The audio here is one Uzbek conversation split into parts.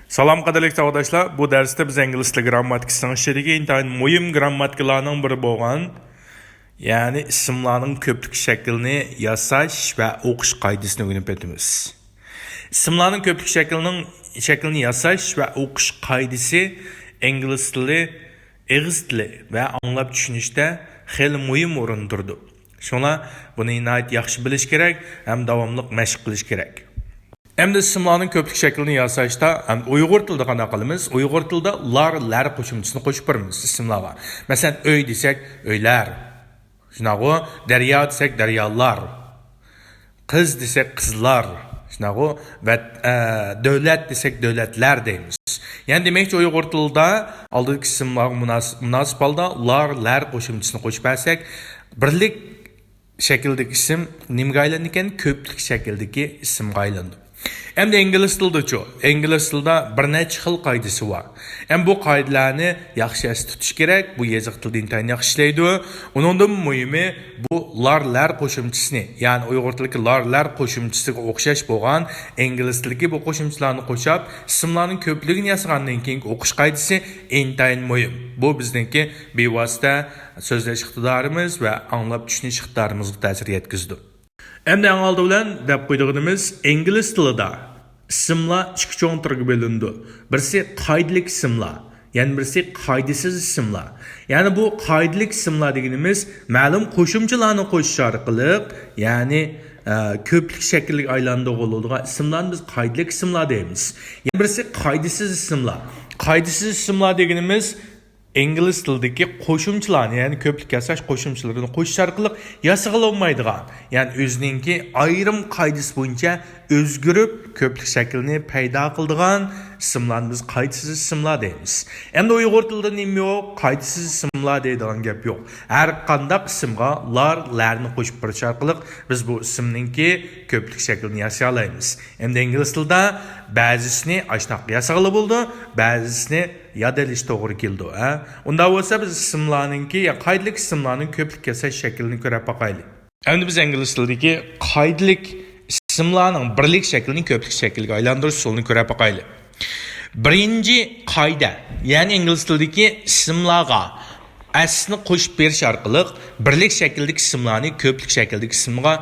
Salam qadrli savdoshlar, bu darsda biz ingliz tili grammatikasining ichidagi intayin muhim grammatikalarning biri bo'lgan, ya'ni ismlarning ko'plik shaklini yasash va o'qish qoidasini o'rganib o'tamiz. Ismlarning ko'plik shaklini yasash va o'qish qoidasi ingliz tili, ig'iz tili va anglab tushunishda xeyli muhim o'rin turdi. Shuna buni inayet yaxshi bilish kerak, ham davomli mashq qilish kerak. Hem de ismlarning ko'plik shaklini yasashda ham Uyg'ur tilida qanday qilamiz? Uyg'ur tilida lar qo'shimchasini qo'shib beramiz ismlarga. Masalan, uy desak, uylar. Shunaqa, daryo desak, daryolar. Qiz desak, qizlar. Shunaqa va davlat desak, davlatlar deymiz. Yani demakchi Uyg'ur tilida oldingi ismlarga munosib holda lar qo'shimchasini qo'shib bersak, birlik shakldagi ism nimaga aylandi ekan? Ko'plik shakldagi ismga aylandi. Hem de ingliz tilida-chu. Ingliz tilida bir necha xil qoidasi bor. Hem bu qoidalarni yaxshi esda tutish kerak. Bu yoziq tilda intayin yaxshi ishlaydi. Uningdan muhimi bu lar qo'shimchasini, ya'ni Uyg'ur tilidagi lar qo'shimchasiga o'xshash bo'lgan ingliz tilidagi bu qo'shimchalarni qo'shib, ismlarning ko'pligini yasagandan keyin o'qish qoidasi intayin muhim. Bu bizningki bevosita so'zlash iqtidorimiz va anglab tushunish iqtidorimizga ta'sir yetkazdi. Hem de angaldı bilen dep koyduğumuz İngiliz tilida isimlar iki çoğun türge bölündü. Birisi kaydelik isimlar, yani birisi kaydesiz isimlar. Yani bu kaydelik isimlar dediğimiz ma'lum qo'shimchalarni qo'shish orqali, yani ko'plik shaklli aylandiğı olduğu isimlarni biz kaydelik isimlar deymiz. Yani birisi kaydesiz isimlar. Kaydesiz isimlar dediğimiz İngiliz tilidagi qo'shimchalarni, ya'ni ko'plik yasash qo'shimchalarini qo'shish orqali yasag'ila olmaydigan, ya'ni o'zininki ayrim qoidasi bo'yicha o'zgarib ko'plik shaklini paydo qiladigan ismlarni biz qoidasiz ismlar deymiz. Endi Uyg'ur tilida nima yo'q? Qoidasiz ismlar deydigan gap yo'q. Har qanday ismga larni qo'shib berish orqali biz bu ismninki ko'plik shaklini yasay olamiz. Endi ingliz tilida ba'zisini ashnaq yasag'ila bo'ldi, ba'zisini yadelish to'g'ri keldi. Unda bo'lsa biz ismlarninki, ya qoidalik ismlarning ko'plik yasash shaklini ko'rib boqaylik. Endi biz ingliz tilidagi qoidalik ismlarning birlik shaklini ko'plik shakliga aylantirish usulini ko'rib boqaylik. Birinchi qoida, ya'ni ingliz tilidagi ismlarga asni qo'shib berish orqali birlik shakldagi ismlarni ko'plik shakldagi ismga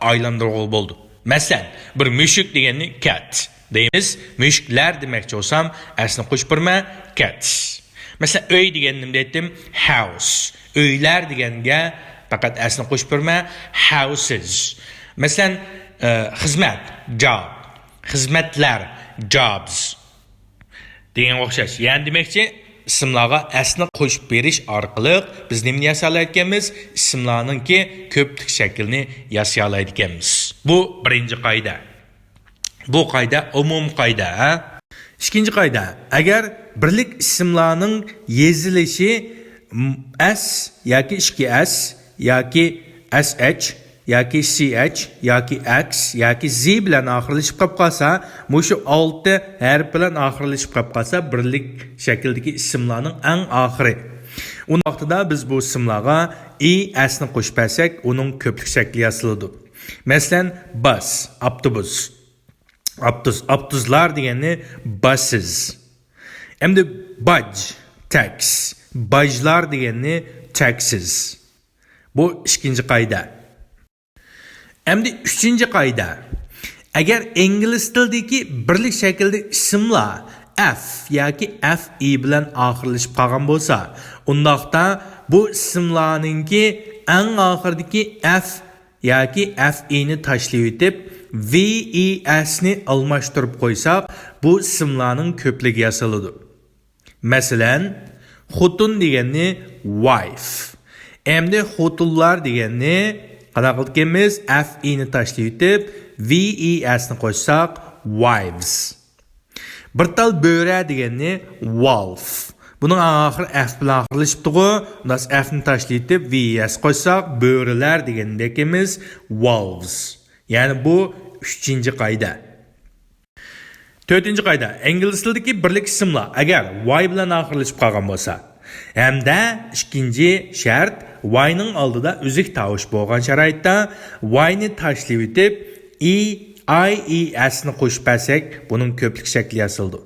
aylantirib bo'ldi. Masalan, bir mushuk deganni cat deymiz. Mushuklar demoqchi bo'lsam, asni qo'shib berma cats. Mesela uy deganimda aytdim house. Uylar deganga faqat asni qo'shib berma houses. Mesela xizmat job. Xizmatlar jobs. Degan o'xshash. Ya'ni demakchi ismlarga asni qo'shib berish orqali biz nimani yasay oladiganmiz? Ismlarningki ko'plik shaklini yasay oladiganmiz. Bu birinchi qoida. Bu qoida umum qoida. İkinci qoida, agar birlik ismlarning yezilishi s yoki ikki s yoki sh yoki ch yoki x yoki z bilan oxirlashib qolib qolsa, mushu 6 harf bilan oxirlashib qolib qolsa, birlik shakldagi ismlarning eng oxiri. U vaqtida biz bu ismlarga s ni qo'shib bersak, uning ko'plik shakli yasaladi. Masalan, bus, avtobus. Abtuzlar degani buses. Hem de budge, tax. Bajlar degani taxes. Bu ikinci qoida. Hem de üçüncü qoida. Agar ingliz tilidagi birlik shaklda ismlar f yoki fe bilan oxirlashib qolgan bo'lsa, undaqda bu ismlarningki eng oxiridagi f yoki fe ni tashlab etib VES'ni almashtirib qo'ysak, bu ismlarning ko'pligi yasaladi. Masalan, xotun deganni wife. Endi xotinlar deganni qanday qilganmiz? FE'ni tashlab etib, VES'ni qo'shsak, wives. Bir tal bo'ra deganni wolf. Buning oxiri f bilan oxirlashibdi-ku. Undan f'ni tashlab etib, VES qo'shsak, bo'rilar degandekimiz wolves. Yani bu üçüncü qoida. To'rtinchi qoida. İngiliz tilidagi birlik ismlar agar y bilan oxirlashib qolgan bo'lsa, hamda ikkinchi shart y ning oldida uzuk tovush bo'lgan sharoitda y ni tashlab etib IES'ni qo'shib bersak, buning ko'plik shakli yasaldi.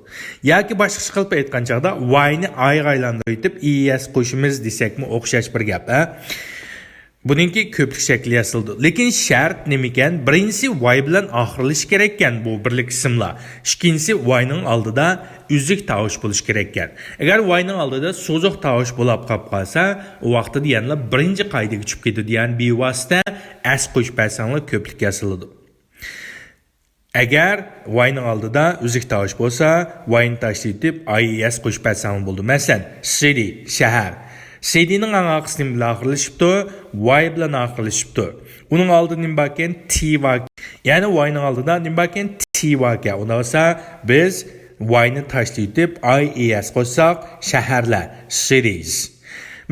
Yoki boshqacha qilib aytgan chaqda Y'ni I'ga aylantirib ES qo'shimiz desakmi o'xshash bir gap, ha? Buningki ko'plik shakli yasaldi. Lekin shart nima ekan? Birinchisi Y bilan oxirlash kerak ekan bu birlik ismlar. Ikkinchisi Y'ning oldida uzuk tovush bo'lish kerak ekan. Agar Y'ning oldida so'ziq tovush bo'lib qolsa, u vaqtda yana birinchi qoidaga tushib ketadi. Ya'ni bevosita as qo'shib bersanglar ko'plik yasaladi. Agar Y'ning oldida uzuk tovush bo'lsa, Y'ni tashlayib IES qo'shib bersanglar bo'ldi. Masalan, city shahar. City'ning aqsini bilan oxirlashibdi, Y bilan oxirlashibdi. Uning oldida nima bor ekan? T bor. Ya'ni Y'ning oldida nima bor ekan? T bor ekan. Unda bo'lsa biz Y'ni tashlayib IES qo'shsak, shaharlar, cities.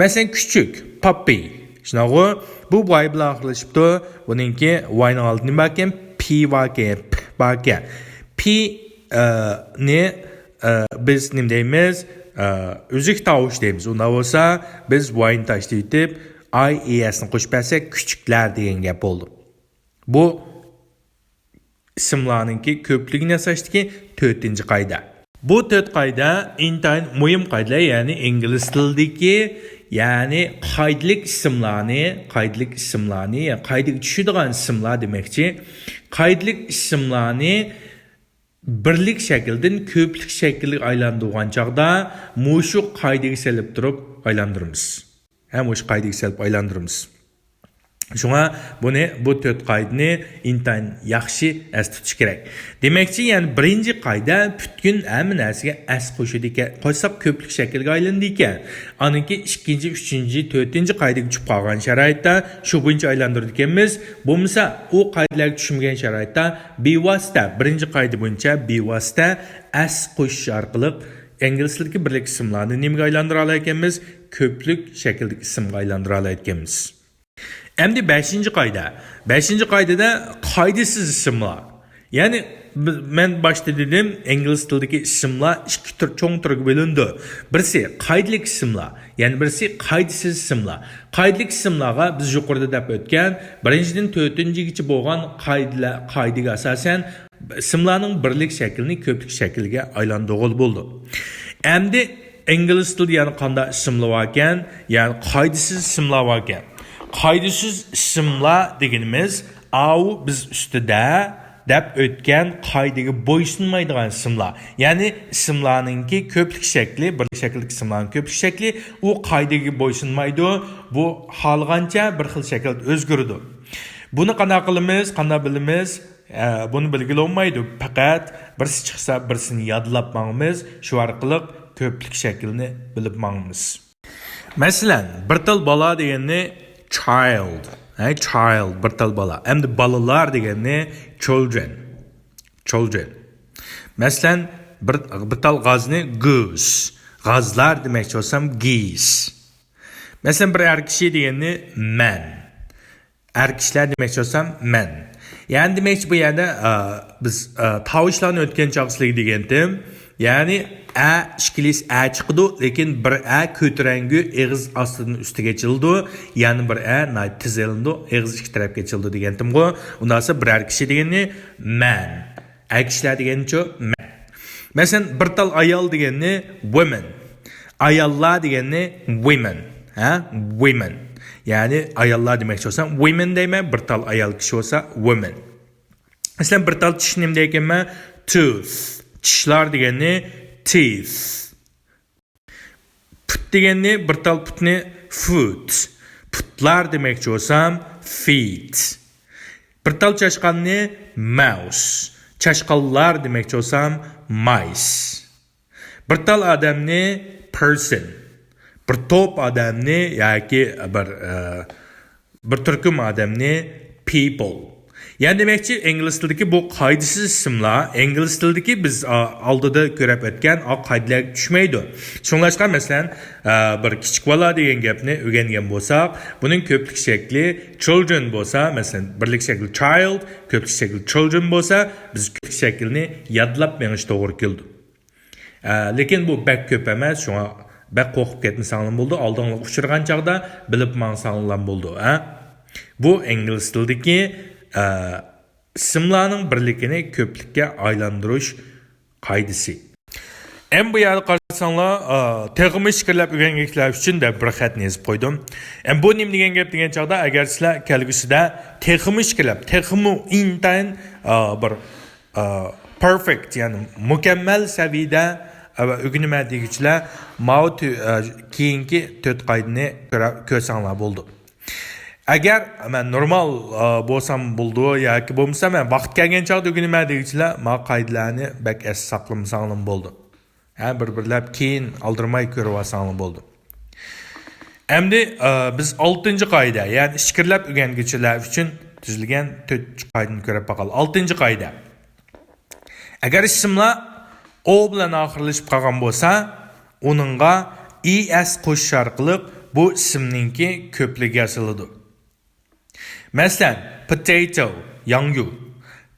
Masalan, kuchuk, puppy. Shunaqa bu Y bilan oxirlashibdi. Buningki Y'ning oldida nima bor ekan? P bor ekan, P bor ekan. P ni biz nima deymiz? Uzuk tovush deymiz. Unda bo'lsa biz Y'ni tashlayib IES'ni qo'shib bersak kuchuklar degan gap bo'ldi. Bu ismlarningki ko'pligini yasashdagi 4-qoida. Bu 4 qoida intayin muhim qoidalar, ya'ni ingliz tilidagi, ya'ni qoidalik ismlarni, qoidaga tushadigan ismlar demakchi. Qoidalik ismlarni birlik shakldan ko'plik shaklga aylantirgan chaqda mushu qoidaga solib turib aylantiramiz. Ham o'sha qoidaga solib aylantiramiz. Shunga bu 4 qoidani intayin yaxshi as tutish kerak. Demakchi, ya'ni birinchi qoida butkul hamma narsaga as qo'shadi ekan. Qo'shsaq ko'plik shaklga aylandi ekan. Aniki 2-chi, 3-chi, 4-chi qoidaga tushib qolgan sharoitda shu bo'yicha aylantirdik ekanmiz. Bo'lmasa, u qoidalarga tushmagan sharoitda bevosita birinchi qoida bo'yicha bevosita as qo'shish orqali ingliz tilidagi birlik ismlarni nimaga aylantira olar ekanmiz? Ko'plik shakldagi ismga aylantira olar ekanmiz. Endi 5-qoida. 5-qoidada qoidasiz ismlar. Ya'ni men boshda dedim, ingliz tilidagi ismlar ikki cho'ng turga bo'lindi. Birisi qoidalik ismlar, ya'ni birisi qoidasiz ismlar. Qoidalik ismlarga biz yuqorida deb o'tgan, birinchidan 4-gacha bo'lgan qoidaga asosan ismlarning birlik shaklini ko'plik shakliga aylantirib bo'ldi. Endi ingliz tilida yana qanday ismlar bor ekan? Ya'ni qoidasiz ismlar bor ekan. Qoidasiz ismlar deganimiz biz ustida deb o'tgan qoidaga bo'ysunmaydigan ismlar. Ya'ni ismlarningki ko'plik shakli, birlik shakldagi ismlarning ko'plik shakli u qoidaga bo'ysunmaydi. Bu xohlagancha bir xil shaklda o'zgaradi. Buni qanday qilamiz, qanday bilamiz? Buni bilgili olmaydi. Faqat birisi chiqsa, birisini yodlab mangimiz, shu orqali ko'plik shaklini bilib mangimiz. Masalan, bir til bola deganni child, child bir til bola. Endi bolalar deganni children. Masalan, bir til g'azni goose. G'azlar demoqchi bo'lsam geese. Masalan, bir er kishi deganni man. Er kishilar demoqchi bo'lsam man. Ya'ni demoqchi bu yerda biz tovushlarni o'tgan chaqslik degandim. Ya'ni ishkilis chiqdi, lekin bir ko'tarangi eg'iz ostidan ustiga childi, yana bir tizilindi, eg'iz ikki tarafga childi degandim-ku. Undan so'ng bir kishi deganni man. Kishilar deganchi man. Masalan, bir tal ayol deganni women. Ayollar deganni women. Women. Ya'ni ayollar demoqchi bo'lsam women deyman, bir tal ayol kishi bo'lsa women. Masalan, bir tal tish nima deyapman? Tooth. Tishlar deganni teeth. Put deganni bir tal putni foot. Putlar demoqchi bo'lsam feet. Bir tal chashqanni mouse. Chashqanlar demoqchi bo'lsam mice. Bir tal odamni person. Bir to'p odamni yoki bir turkum odamni people. Yani demakchi ingliz tilidagi bu qoidasiz ismlar ingliz tilidagi biz oldida ko'rib o'tgan qoidalarga tushmaydi. Shunlashqa masalan bir kichik bola degan gapni o'rgangan bo'lsak, buning ko'plik shakli children bo'lsa, masalan birlik shakli child, ko'plik shakli children bo'lsa, biz ko'plik shaklini yodlab menish to'g'ri keldi. Lekin bu bak ko'p emas, shunga bak qo'rqib ketmasanglar bo'ldi, oldinga uchirgan chaqda bilib mansanglar bo'ldi, Bu ingliz tilidagi ismlarning birligini ko'plikka aylantirish qoidasi. Bu yerda qarasanglar, texnik fikrlab o'rganganlar uchun da bir xat yozib qo'ydim. Bu nima degan gap degan chog'da, agar sizlar kelgusida texnik fikrlab, texnik intayin bir perfect, ya'ni mukammal saviyada o'rganmaydigichlar mau keyingi 4 qoidani ko'rsanglar bo'ldi. Agar men normal bo'lsam bo'ldi yoki bo'lmasa men vaqt kelgan chog'da o'rganmaydigichlar ma qoidalarni bak as saqlamasanglar bo'ldi. Bir-birlab keyin aldirmay ko'rib olsanglar bo'ldi. Endi biz 6-qoida, ya'ni fikrlab o'rganuvchilar uchun tuzilgan 4 qoidani ko'rib baqal. 6-qoida. Agar ismlar o bilan oxirlashib qolgan bo'lsa, uningga es qo'shish orqali bu ismninki ko'pligi yoziladi. Masalan, potato, yangyu,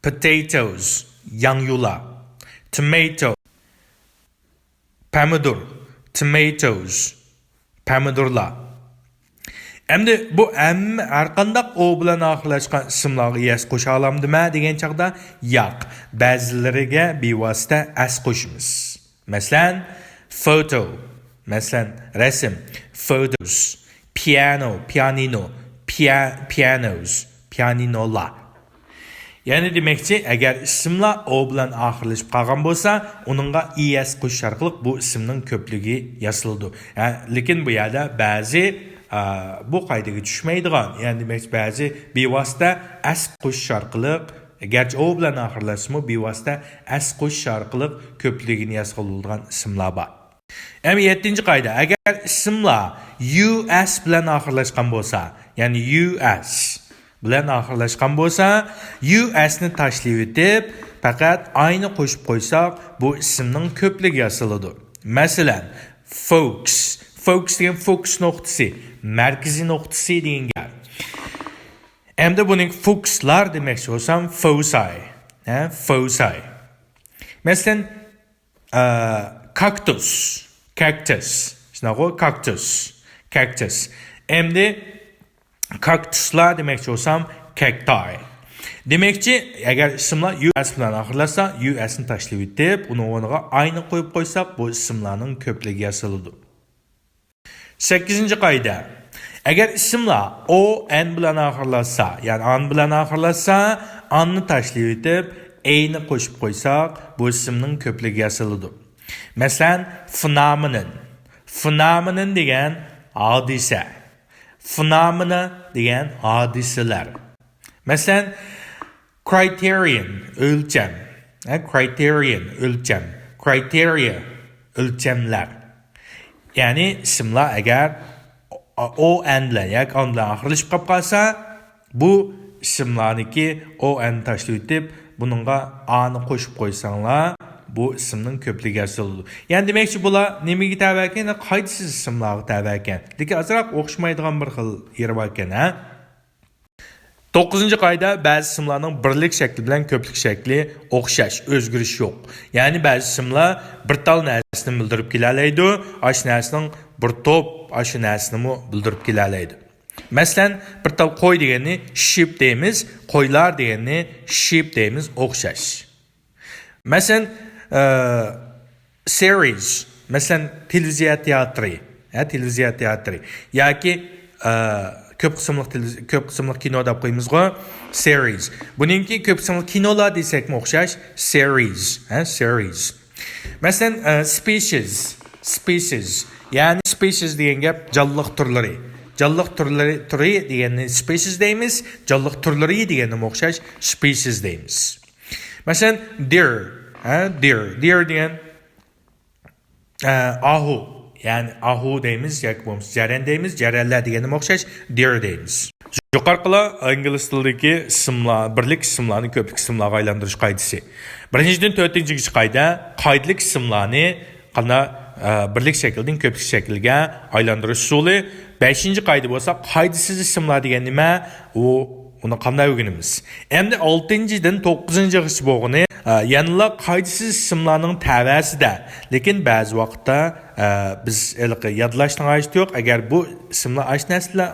potatoes, yangyular, tomato, pomidor, tomatoes, pomidorlar. Endi bu har qanday o bilan oxirlashgan ismlarga es qo'sha olamdimi degan chaqda yo'q. Ba'zilariga bevosita as qo'shimiz. Masalan, photo, masalan, rasm, photos, piano, pianino, pianos, pianinolar. Ya'ni demakchi, agar ismlar o bilan oxirlashib qolgan bo'lsa, uningga es qo'shish orqali bu ismning ko'pligi yoziladi. Lekin bu yerda ba'zi bu qoidaga tushmaydigan, ya'ni demak ba'zi bevosita as qo'shish orqali, garchi o bilan oxirlashmi, bevosita as qo'shish orqali ko'pligini yoziladigan ismlar bor. 7-qoida, agar ismlar us bilan oxirlashgan bo'lsa, ya'ni us bilan oxirlashgan bo'lsa, usni tashlab etib, faqat ayni qo'shib qo'ysak, bu ismning ko'pligi yoziladi. Masalan, folks degan focus nuqtasi, markaziy nuqtasi degan gap. Endi buning fokuslar demoqchi bo'lsam, foci. Masalan, cactus. Shunaqa cactus. Endi kaktuslar demoqchi bo'lsam, cacti. Demakchi, agar ismlar us bilan oxirlashsa, usni tashlab etib, uni o'rniga ayni qo'yib qo'ysak, bu ismlarning ko'pligi yoziladi. 8-qoida. Agar ismlar on bilan oxirlashsa, ya'ni an bilan oxirlashsa, anni tashlab etib, ni qo'shib qo'ysak, bu ismning ko'pligi yoziladi. Masalan, phenomenon degan hodisa. Phenomena degan hodisalar. Masalan, criterion o'lcham. Criteria o'lchamlar. Ya'ni ismlar agar on bilan yoki on bilan oxirlashib qolsa, bu ismlarniki on tashlab etib, buningga ani qo'shib qo'ysanglar, bu ismning ko'pligi yoziladi. Ya'ni demakchi bular nimaga tabi ekan? Qoidasiz ismlarga tabi ekan. Lekin azroq o'xshamaydigan bir xil yeri bor ekan, 9-qoida, ba'zi ismlarning birlik shakli bilan ko'plik shakli o'xshash, o'zgarish yo'q. Ya'ni ba'zi ismlar bir tal narsani bildirib kelalaydi, ash narsaning bir to'p ash narsani bildirib kelalaydi. Masalan, bir tal qo'y deganni sheep deymiz, qo'ylar deganni sheep deymiz, o'xshash. Masalan, series, masalan, televiziya teatri yoki ko'p qismli kino deb qo'ymizga, series. Buningki ko'p qismli kinolar desakmi o'xshash, series. Masalan, species. Ya'ni species degan gap jonliq turlari. Jonliq turi deganni species deymiz, jonliq turlari deganni o'xshash species deymiz. Masalan, deer degan ahu. Yani ahu deymiz, yoki bo'lmasa jaran deymiz, jaranlar degani o'xshash deer deymiz. Yuqorqila ingliz tilidagi ismlar, birlik ismlarni ko'plik ismlarga aylantirish qoidasi. Birinchidan 4-qoida, qoidalik ismlarni qanday birlik shakldan ko'plik shaklga aylantirish usuli. 5-qoida bo'lsa, qoidasiz ismlar degan nima? Uni qanday o'rganamiz? Endi 6-dan 9-gacha bo'lgani yanıla qoidasiz ismlarning tavasida, lekin ba'zi vaqtda biz yodlashning hojati yo'q. Agar bu ismlar ashnasi bilan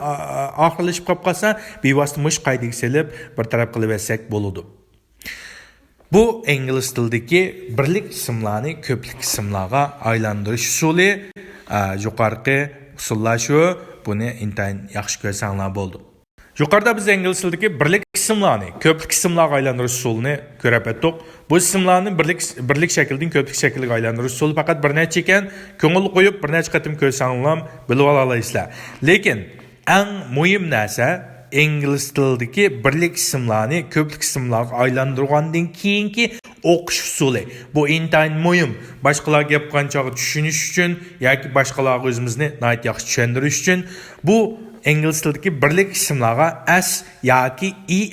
oxirlashib qolib qolsa, bevosita mush qoidaga selib bir taraf qilib bersak bo'ladi. Bu ingliz tilidagi birlik ismlarni ko'plik ismlarga aylantirish usuli yuqorqi usullar shu. Buni intayin yaxshi ko'rsanglar bo'ldi. Yuqorida biz ingliz tilidagi birlik ismlarni ko'plik ismlarga aylantirish usulini ko'rib o'tdik. Bu ismlarni birlik shakldan ko'plik shakliga aylantirish usuli faqat bir necha ekan, ko'ngil qo'yib bir necha qatim ko'rsanglar bilib olasizlar. Lekin eng muhim narsa ingliz tilidagi birlik ismlarni ko'plik ismlarga aylantirgandan keyingi o'qish usuli. Bu intayin muhim. Boshqalar gap qilgancha tushunish uchun yoki boshqalarga o'zimizni yaxshi tushuntirish uchun bu ingliz tilidagi birlik ismlarga s yoki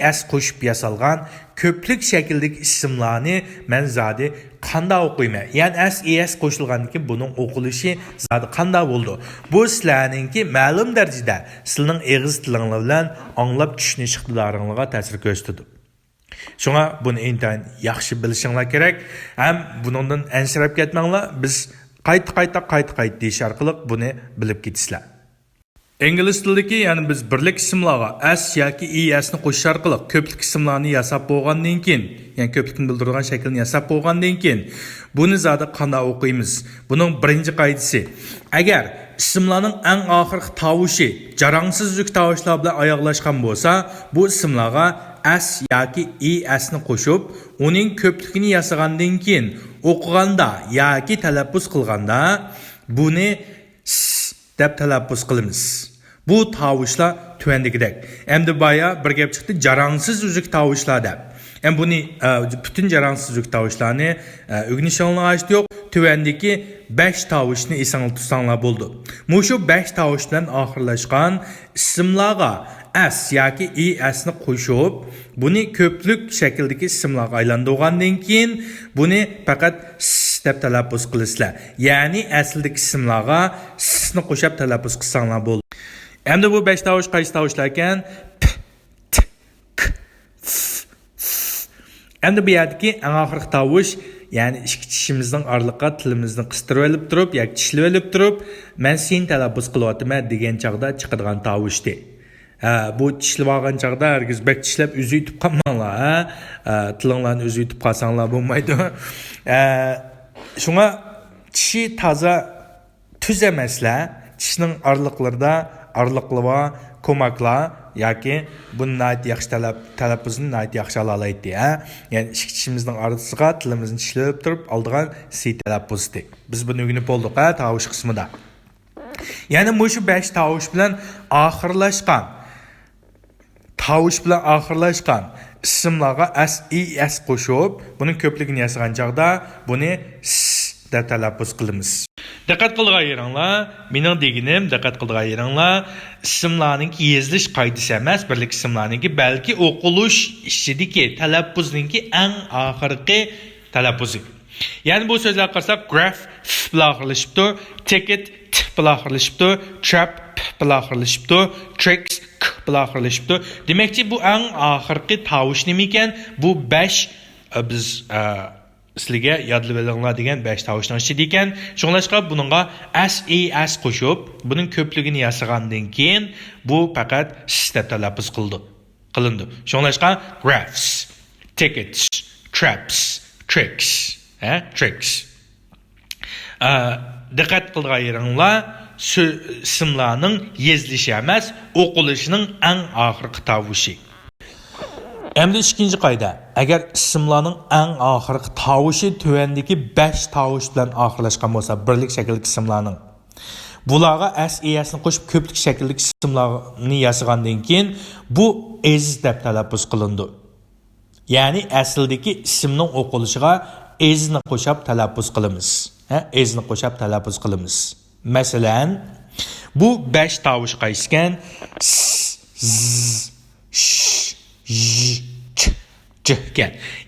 es qo'shib yasalgan ko'plik shakldagi ismlarni men zodi qanday o'qiyman? Ya'ni s es qo'shilgandan keyin buning o'qilishi zodi qanday bo'ldi? Bu sizlarningki ma'lum darajada sizning og'iz tilingiz bilan anglab tushunish iqtidoringizga ta'sir ko'rsatadi. Shunga buni intayin yaxshi bilishinglar kerak. Ham buningdan ansirab ketmanglar. Biz qayta deyish orqali buni bilib ketasizlar. İngliz tilidagi, ya'ni biz birlik ismlarga s yoki esni qo'shish orqali ko'plik ismlarni yasab bo'lgandan keyin, ya'ni ko'plikni bildiradigan shaklni yasab bo'lgandan keyin buni zodi qanday o'qiymiz? Buning birinchi qoidasi, agar ismlarning eng oxirgi tovushi jarangsiz uzuk tovushlar bilan oyoqlashgan bo'lsa, bu ismlarga s yoki esni qo'shib, uning ko'pligini yasagandan keyin o'qiganda yoki talaffuz qilganda buni deb talaffuz qilamiz. Bu tovushlar tuvandagidek. Endi boya bir gap chiqdi, jarangsiz uzuk tovushlar deb. Endi buni butun jarangsiz uzuk tovushlarni o'rganishinglar hojat yo'q. Tuvandagi 5 tovushni esingizda tutsanglar bo'ldi. Mushu 5 tovush bilan oxirlashgan ismlarga s yoki esni qo'shib, buni ko'plik shakldagi ismlarga aylantirgandan keyin buni faqat deb talaffuz qilasizlar. Ya'ni aslidagi ismlarga sni qo'shib talaffuz qilsanglar bo'ldi. Endi bu 5 tovush qaysi tovushlar ekan? P, t, k, f, f. Endi bu yerdagi eng oxirgi tovush, ya'ni ikki tishimizning oraliqqa tilimizni qistirib olib turib, yoki tishlab olib turib, men sen talaffuz qilyapman degan chaqda chiqadigan tovushdi. Bu tishlab olgan chaqda hargiz bek tishlab o'zi yutib qolmanglar, tilinglarni o'zi yutib qolsanglar bo'lmaydi. Shunga tishi toza tuz emaslar, tishning oraliqlarida arliqlava ko'maklar yoki bunday yaxshi talaffuzni yaxshi olaydi. Ya'ni ikki tishimizning orasiga tilimizni tishlab turib oldigan si talaffuzdi. Biz buni o'rganib oldik tovush qismida. Ya'ni shu 5 tovush bilan oxirlashgan ismlarga s qo'shib, buning ko'pligini yasagan chaqda buni s deb talaffuz qilamiz. Diqqat qilganlaringlar, mening deganim diqqat qilganlaringlar, ismlarning yezilish qoidasi emas, birlik ismlarning balki o'qilish ishidagi talaffuzning eng oxirgi talaffuzi. Ya'ni bu so'zlar qarsak, graph bilan oxirlashibdi, ticket bilan oxirlashibdi, trap bilan oxirlashibdi, tricks bilan oxirlashibdi. Demakki, bu eng oxirgi tovush nima ekan? Bu 5 biz sizlarga yodlab olinglar degan 5 tovushning ichida ekan. Shunglashqa buningga s qo'shib, buning ko'pligini yasagandan keyin bu faqat s deb talaffuz qilindi. Shunglashqa graphs, tickets, traps, tricks, tricks. Diqqat qilganlaringlar, ismlarning yezilishi emas, o'qilishining eng oxirgi tovushi. Endi ikinci qoida, agar ismlarning eng oxirgi tovushi tuvandagi 5 tovush bilan oxirlashgan bo'lsa, birlik shakldagi ismlarning bularga esni qo'shib ko'plik shakldagi ismlarni yasagandan keyin bu ez deb talaffuz qilindi. Ya'ni aslidagi ismning o'qilishiga ezni qo'shib talaffuz qilamiz. Ezni qo'shib talaffuz qilamiz. Masalan, bu 5 tovush qaysi ekan?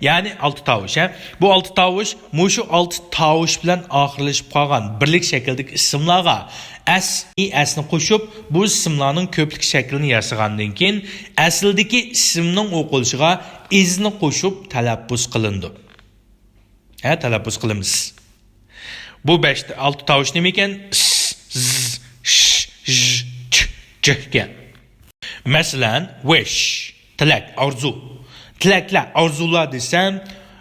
Yani 6 tovush. Bu 6 tovush, mushu 6 tovush bilan oxirlashib qolgan birlik shakldagi ismlarga esni qo'shib, bu ismlarning ko'plik shaklini yasagandan keyin aslidagi ismning o'qilishiga ezni qo'shib talaffuz qilindi. Talaffuz qilamiz. Bu 6 tovush nima ekan? Masalan, wish, tilak, orzu. Tilaklar, orzular desam,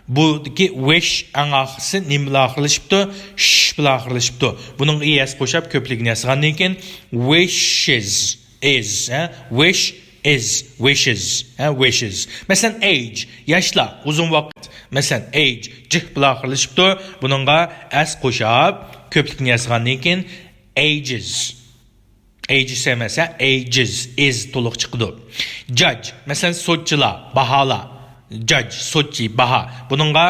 Budaki wish аңақысы нем bilan axırlaşıptı? Sh bilan axırlaşıptı. Bunun es qo'shib ko'pligini yasag'andan keyin wishes is, wish is, wishes, wishes. Masalan age, yoshlar, uzun vaqt. Masalan age jih bilan axırlaşıptı. Buningga s qo'shib ko'pligini yasag'andan keyin ages. Ages emas, ages is to'liq chiqdi. Judge, masalan sotchilar, baholar. Judge, sotchi, baha. Buningga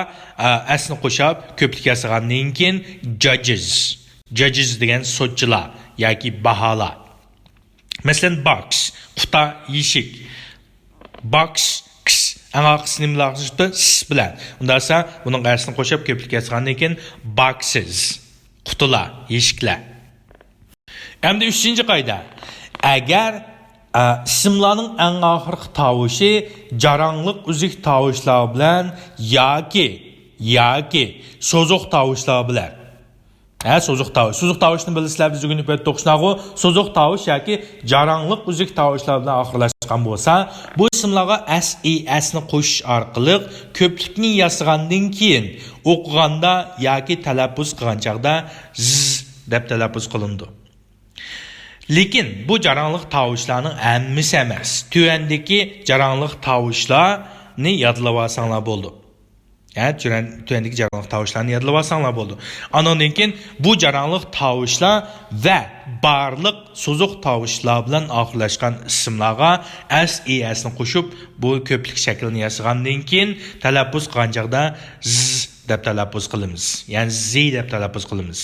asni qo'shib ko'plik yasagandan keyin judges. Judges degan sotchilar yoki baholar. Masalan box, quta, eshik. Box, x, аңақысini bilan s bilan. Unda esa buning asni qo'shib ko'plik yasagandan keyin boxes, qutilar, eshiklar. Endi 3-qoida. Agar ismlarning eng oxirgi tovushi jarangliq uzik tovushlar bilan yoki so'ziq tovushlar bilan. So'ziq tovush. So'ziq tovushni bilasizlar, biz bugun ipet to'qishnagu so'ziq tovush yoki jarangliq uzik tovushlar bilan oxirlashgan bo'lsa, bu ismlarga s ni qo'shish orqali ko'plikni yasagandan keyin o'qiganda yoki talaffuz qilgan chaqda z deb talaffuz qilindi. Lekin bu jarangliq tovushlarning hammasi emas. Tuvandagi jarangliq tovushlarni yodlab olsanglar bo'ldi. Tuvandagi jarangliq tovushlarni yodlab olsanglar bo'ldi. Andan keyin bu jarangliq tovushlar va barliq so'ziq tovushlar bilan oxirlashgan ismlarga s ni qo'shib bu ko'plik shaklini yasagandan keyin talaffuz qilgan chaqda z deb talaffuz qilamiz. Ya'ni z deb talaffuz qilamiz.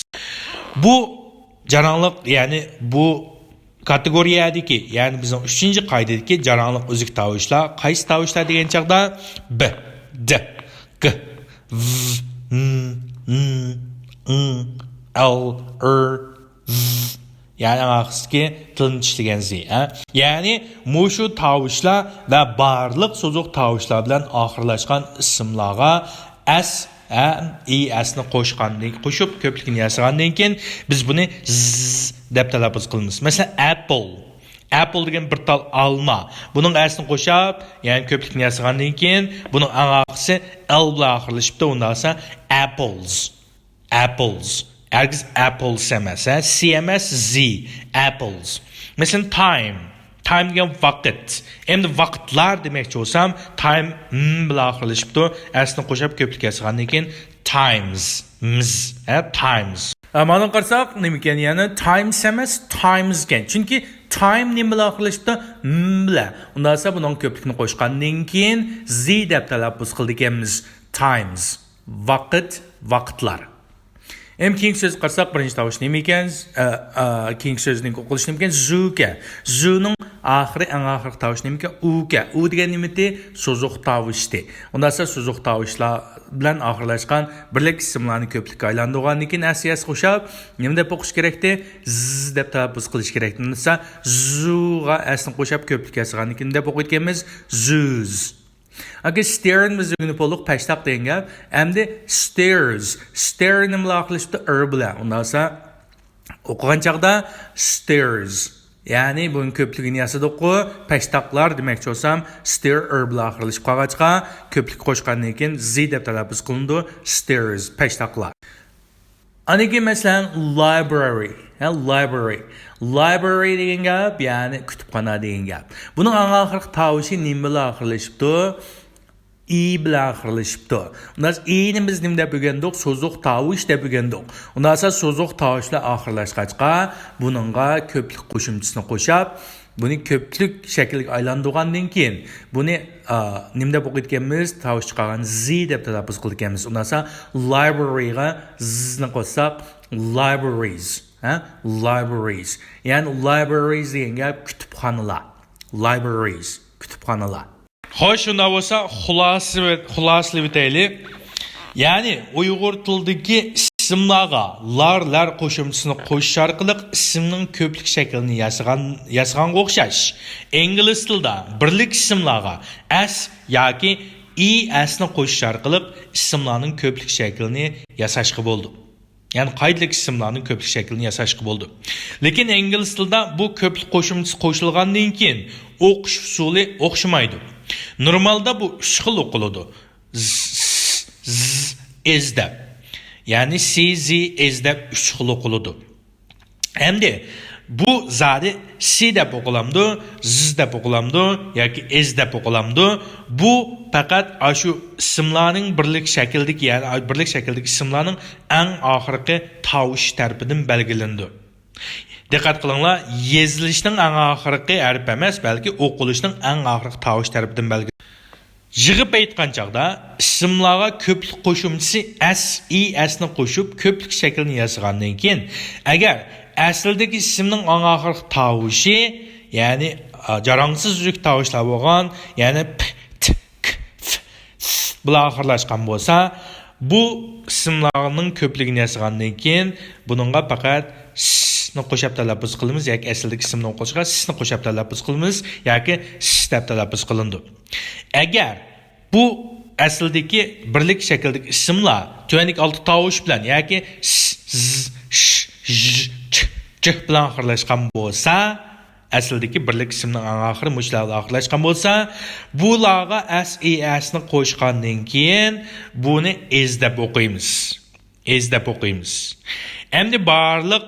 Bu jarangliq, ya'ni bu kategoriyadagi, ya'ni bizning 3-qoidadagi jarangliq uzik tovushlar qaysi tovushlar degan chaqda b, d, g, v, n, l, r, v, ya'ni аңақысыki tilni tishlagan z. Ya'ni mushu tovushlar va barliq so'ziq tovushlar bilan oxirlashgan ismlarga s asni qo'shib ko'plikni yasagandan keyin biz buni z deb talaffuz qilamiz. Masalan apple degan bir tal olma. Buning asni qo'shib, ya'ni ko'plikni yasagandan keyin buning аңақысы l bilan oxirlashibdi. Unda esa apples. Ergiz apples emas, c emas, z, apples. Masalan time degan vaqt. Endi vaqtlar demoqchi bo'lsam, time bilan oxirlashibdi. Asni qo'shib ko'plik yasagandan keyin times. Mana qarasak, nima ekan? Ya'ni times emas, times ekan. Chunki time nima bilan oxirlashibdi? bilan. Unda esa buning ko'plikni qo'shgandan keyin z deb talaffuz qildik ekanmiz. Times. Vaqtlar. Keyingi so'z qarasak, birinchi tovush nima ekan? Keyingi so'zning o'qilishi nima ekan? Zu ekan. Zuning eng oxirgi tovush nima ekan? U ekan. U degan nimati? So'ziq tovushdi. Unda esa so'ziq tovushlar bilan oxirlashgan birlik ismlarni ko'plikka aylantirgandan keyin asiyasi qo'shib nima deb o'qish kerakdi? Z deb talaffuz qilish kerakdi. Unda esa zuga asni qo'shib ko'plikka yasagandan keyin deb o'qiyotganmiz zoos. Agar staring biz bugun to'liq pashtaq degan gap. Endi stairs. Stair nima bilan oxirlashibdi? bilan. Unda esa o'qigan chaqda stairs. Ya'ni buning ko'pligini yasadik-ku, pashtaqlar demoqchi bo'lsam, stair bilan oxirlashib qolgachqa, ko'plik qo'shgandan keyin z deb talaffuz qilindi. Stairs, pashtaqlar. Aniki masalan library. Library degan gap, ya'ni kutubxona degan gap. Buning eng oxirgi tovushi nima bilan oxirlashibdi? bilan oxirlashibdi. Undan ni biz nima deb o'rgandik? So'ziq tovush deb o'rgandik. Undan esa so'ziq tovushlar oxirlashgachqa, buningga ko'plik qo'shimchisini qo'shib, buni ko'plik shakliga aylantirgandan keyin buni nima deb o'qiyotganmiz? Tovush chiqargan z deb talaffuz qilganmiz. Undan esa libraryga z ni qo'shsak, libraries. Libraries. Ya'ni libraries degan gap kutubxonalar. Libraries, kutubxonalar. Xo'sh, unda bo'lsa xulosali bitaylik. Ya'ni Uyg'ur tilidagi ismlarga lar qo'shimchisini qo'shish orqali ismning ko'plik shaklini yasaganga o'xshash. Ingliz tilida birlik ismlarga s yoki asni qo'shish orqali ismlarning ko'plik shaklini yasashga bo'ldi. Ya'ni qaydalik ismlarning ko'plik shaklini yasashga bo'ldi. Lekin ingliz tilida bu ko'plik qo'shimchisi qo'shilgandan keyin o'qish usuli o'xshamaydi. Normalda bu 3 xil o'qiladi. z, is deb. Yani si, zi, is deb 3 xil o'qiladi. Hamda bu zadi si deb o'qilamdi, z deb o'qilamdi yoki is deb o'qilamdi. Bu faqat shu ismlarning birlik shakldagi, ya'ni birlik shakldagi ismlarning eng oxirgi tovush tarafidan belgilandi. Diqqat qilinglar, yezilishning eng oxirgi harf emas, balki o'qilishning eng oxirgi tovush tarafidan belgilandi. Yig'ib aytgan chaqda ismlarga ko'plik qo'shimchasi s, i, s ni qo'shib ko'plik shaklini yasagandan keyin agar aslidagi ismning eng oxirgi tovushi, ya'ni jarangsiz uzuk tovushlar bo'lgan, ya'ni p, t, k, f, s bilan oxirlashgan bo'lsa, bu ismlarning ko'pligini yasagandan keyin buningga faqat s ni qo'shib talaffuz qilamiz yoki aslidagi ismni o'qishga s ni qo'shib talaffuz qilamiz yoki s deb talaffuz qilindi. Agar bu asldagi birlik shakldagi ismlar tuvanlik 6 tovush bilan yoki s, z, sh, j, ch bilan oxirlashgan bo'lsa, asldagi birlik ismning oxiri mushlarga oxirlashgan bo'lsa, bularga s, i, s ni qo'shgandan keyin buni is deb o'qiymiz. Is deb o'qiymiz. Endi barliq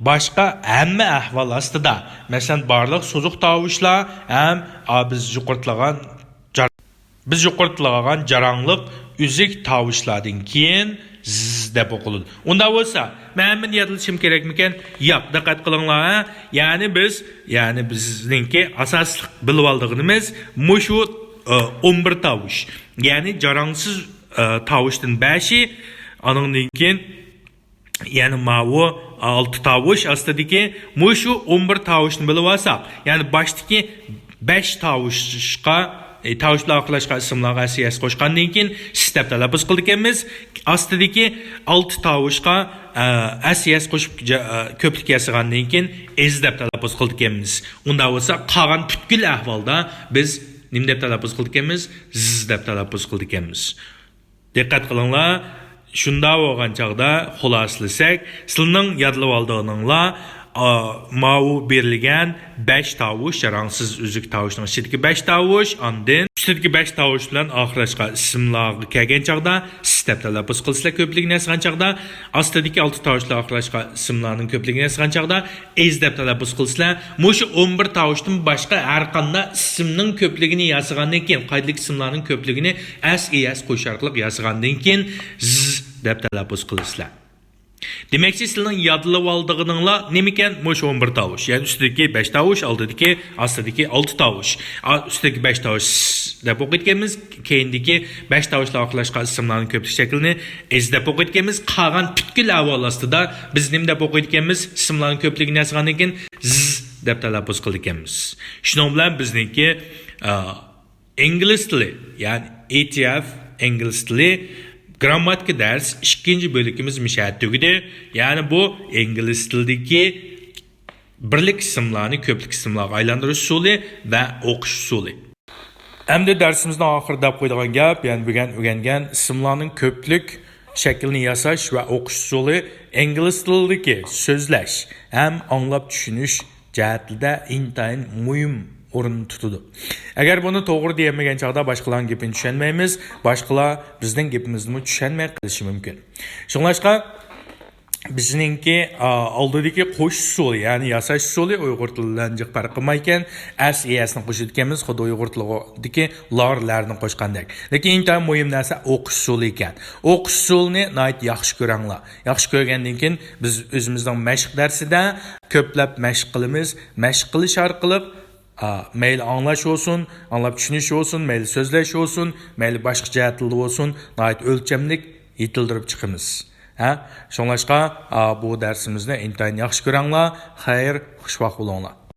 boshqa hamma ahvol ostida, masalan, barliq so'ziq tovushlar ham biz yuqortilagan jarangliq uzuk tovushlardan keyin z deb o'qiladi. Unda bo'lsa, men yodlashim kerakmikan? Yo'q, diqqat qilinglar. Ya'ni bizningki asosli bilib olganimiz mushu 11 tovush. Ya'ni jarangsiz tovushdan 5i, aningdan keyin ya'ni mavu 6 tovush ostidagi mushu 11 tovushni bilib olsak, ya'ni boshdagi 5 tovushga tovushlar oxirlashgan ismlarga s qo'shgandan keyin s deb talaffuz qildik ekanmiz. Ostidagi 6 tovushga s qo'shib ko'plik yasagandan keyin is deb talaffuz qildik ekanmiz. Unda bo'lsa, qolgan butkul ahvolda biz nima deb talaffuz qildik ekanmiz? Z deb talaffuz qildik ekanmiz. Diqqat qilinglar. Shunda bo'lgan chaqda xuloslasak, sizning yodlab olganinglar mavu berilgan 5 tovush, jarangsiz uzuk tovushning ichidagi 5 tovush, ondan ustidagi 5 tovush bilan oxirlashgan ismlarga kelgan chaqda s deb talaffuz qilsizlar ko'pligini yasgan chaqda, ostidagi 6 tovushlar oxirlashgan ismlarning ko'pligini yasgan chaqda is deb talaffuz qilsizlar. Mushu 11 tovushdan boshqa har qanday ismning ko'pligini yasgandan keyin, qaydilik ismlarning ko'pligini s, i, s qo'shish orqali yasgandan keyin z deb talaffuz qilsizlar. Demek ki sizin yodlab olganinglar nima ekan? Mushu 11 tovush. Ya'ni ustidagi 5 tovush, ostidagi 6 tovush. Ustidagi 5 tovush deb o'qiyotganmiz, keyindagi 5 tovushlar oxirlashgan ismlarning ko'plik shaklini is deb o'qiyotganmiz. Qolgan butkul ahvol ostida biz nima deb o'qiyotganmiz? Ismlarning ko'pligini yozgandan keyin z deb talaffuz qilganmiz. Shuning bilan bizningki ingliz tili, ya'ni ETF ingliz tili grammatika ders 2. bölükümüz müşahede tugidi. Yani bu ingliz tilidagi birlik ismlarni ko'plik ismlarga aylantirish usuli va o'qish usuli. Endi darsimizning oxirida qo'yilgan gap, ya'ni bugun o'rgangan ismlarning ko'plik shaklini yasash va o'qish usuli ingliz tilidagi so'zlash ham anglab tushunish jihatida intayin muhim o'rin tutadi. Agar buni to'g'ri deyilmagan chaqda boshqalarning gapini tushunmaymiz, boshqalar bizning gapimizni tushunmay qolishi mumkin. Shunlashqa bizningki oldidagi qo'shish usuli, ya'ni yasash usuli Uyg'ur tilidan jiq farq qilmaykan, s, esni qo'shayotganmiz, xuddi Uyg'ur tilidagi larni qo'shgandek. Lekin eng muhim narsa o'qish usuli ekan. O'qish usulini nihoyat yaxshi ko'ringlar. Yaxshi ko'rgandan keyin biz o'zimizning mashq darsida ko'plab mashq qilamiz. Mashq qilish orqali mayli anglash olsun, anglab tushunish olsun, mayli so'zlash olsun, mayli boshqa jihatlarda olsun, nihoyat o'lchamlik yetildirib chiqamiz. Shunlashqa bu darsimizni intayin yaxshi ko'ringlar. Xayr, xushvaqt bo'linglar.